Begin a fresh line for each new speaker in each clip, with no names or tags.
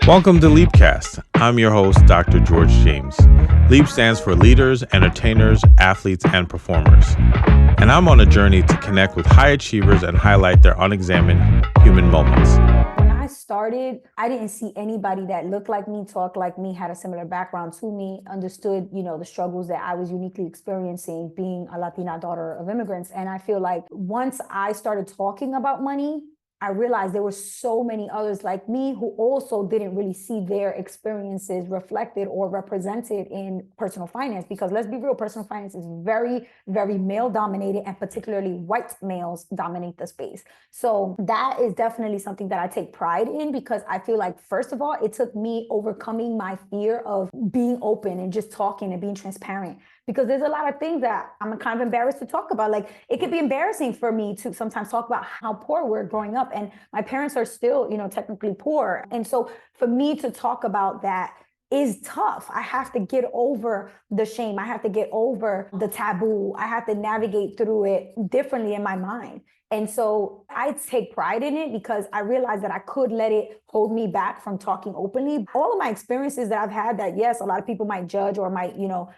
Welcome to LEAPCAST. I'm your host, Dr. George James. LEAP stands for Leaders, Entertainers, Athletes, and Performers. And I'm on a journey to connect with high achievers and highlight their unexamined human moments.
When I started, I didn't see anybody that looked like me, talked like me, had a similar background to me, understood, the struggles that I was uniquely experiencing being a Latina daughter of immigrants. And I feel like once I started talking about money, I realized there were so many others like me who also didn't really see their experiences reflected or represented in personal finance. Because let's be real, personal finance is very, very male dominated, and particularly white males dominate the space. So that is definitely something that I take pride in, because I feel like, first of all, it took me overcoming my fear of being open and just talking and being transparent. Because there's a lot of things that I'm kind of embarrassed to talk about. Like, it could be embarrassing for me to sometimes talk about how poor we're growing up. And my parents are still, technically poor. And so for me to talk about that is tough. I have to get over the shame. I have to get over the taboo. I have to navigate through it differently in my mind. And so I take pride in it because I realized that I could let it hold me back from talking openly. All of my experiences that I've had that, yes, a lot of people might judge or might,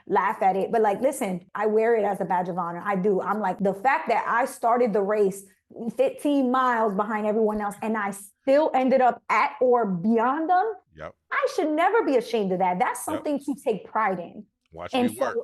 laugh at it. But like, listen, I wear it as a badge of honor. I do. I'm like, the fact that I started the race 15 miles behind everyone else and I still ended up at or beyond them.
Yep.
I should never be ashamed of that. That's something to take pride in.
Watch
And
me work.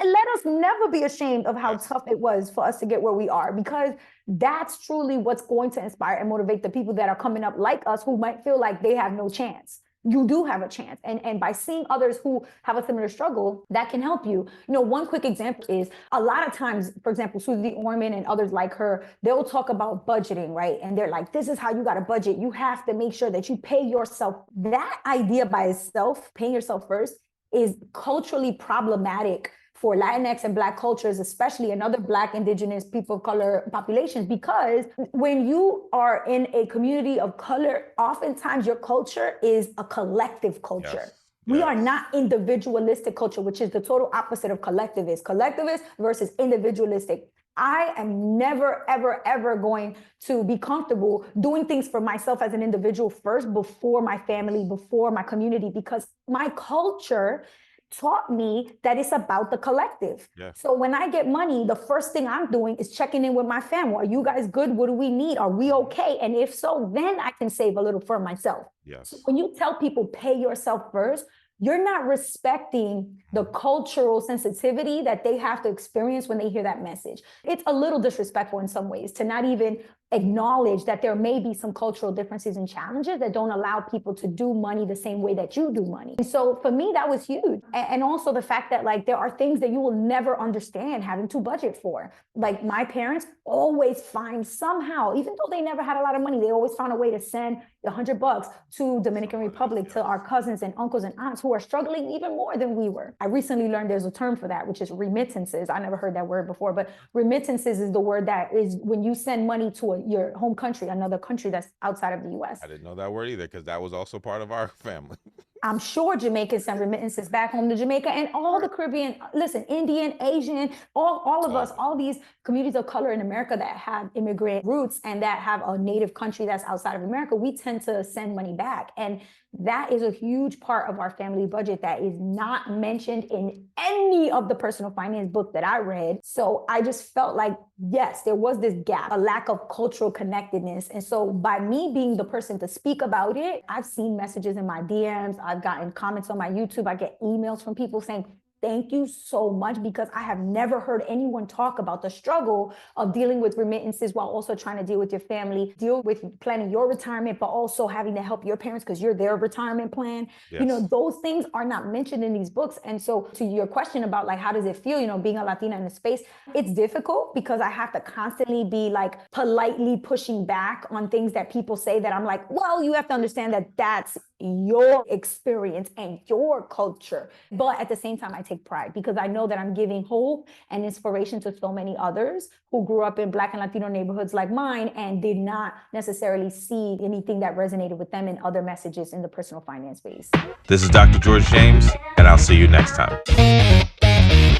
let us never be ashamed of how tough it was for us to get where we are, because that's truly what's going to inspire and motivate the people that are coming up like us who might feel like they have no chance. You do have a chance. And by seeing others who have a similar struggle, that can help you. One quick example is a lot of times, for example, Susie Orman and others like her, they'll talk about budgeting, right? And they're like, this is how you got to budget. You have to make sure that you pay yourself. That idea by itself, paying yourself first, is culturally problematic for Latinx and Black cultures, especially, and other Black, Indigenous, people of color populations, because when you are in a community of color, oftentimes your culture is a collective culture. Yes. We are not individualistic culture, which is the total opposite of collectivist. Collectivist versus individualistic. I am never, ever, ever going to be comfortable doing things for myself as an individual first, before my family, before my community, because my culture taught me that it's about the collective. Yeah. So when I get money, the first thing I'm doing is checking in with my family. Are you guys good? What do we need? Are we okay? And if so, then I can save a little for myself. Yes. So when you tell people pay yourself first, you're not respecting the cultural sensitivity that they have to experience when they hear that message. It's a little disrespectful in some ways to not even acknowledge that there may be some cultural differences and challenges that don't allow people to do money the same way that you do money. And so for me, that was huge. And also the fact that, like, there are things that you will never understand having to budget for. Like, my parents always find somehow, even though they never had a lot of money, they always found a way to send $100 to Dominican Republic, to our cousins and uncles and aunts who are struggling even more than we were. I recently learned there's a term for that, which is remittances. I never heard that word before, but remittances is the word that is when you send money to your home country, another country that's outside of the U.S.
I didn't know that word either, because that was also part of our family.
I'm sure Jamaicans send remittances back home to Jamaica, and all the Caribbean, listen, Indian, Asian, all of us, all these communities of color in America that have immigrant roots and that have a native country that's outside of America, we tend to send money back. And that is a huge part of our family budget that is not mentioned in any of the personal finance books that I read. So I just felt like, yes, there was this gap, a lack of cultural connectedness. And so by me being the person to speak about it, I've seen messages in my DMs, I've gotten comments on my YouTube, I get emails from people saying, thank you so much, because I have never heard anyone talk about the struggle of dealing with remittances while also trying to deal with your family, deal with planning your retirement, but also having to help your parents because you're their retirement plan. Yes. Those things are not mentioned in these books. And so to your question about, like, how does it feel, being a Latina in the space, it's difficult because I have to constantly be, like, politely pushing back on things that people say that I'm like, well, you have to understand that that's your experience and your culture. But at the same time, I take pride because I know that I'm giving hope and inspiration to so many others who grew up in Black and Latino neighborhoods like mine and did not necessarily see anything that resonated with them in other messages in the personal finance space.
This is Dr. George James, and I'll see you next time.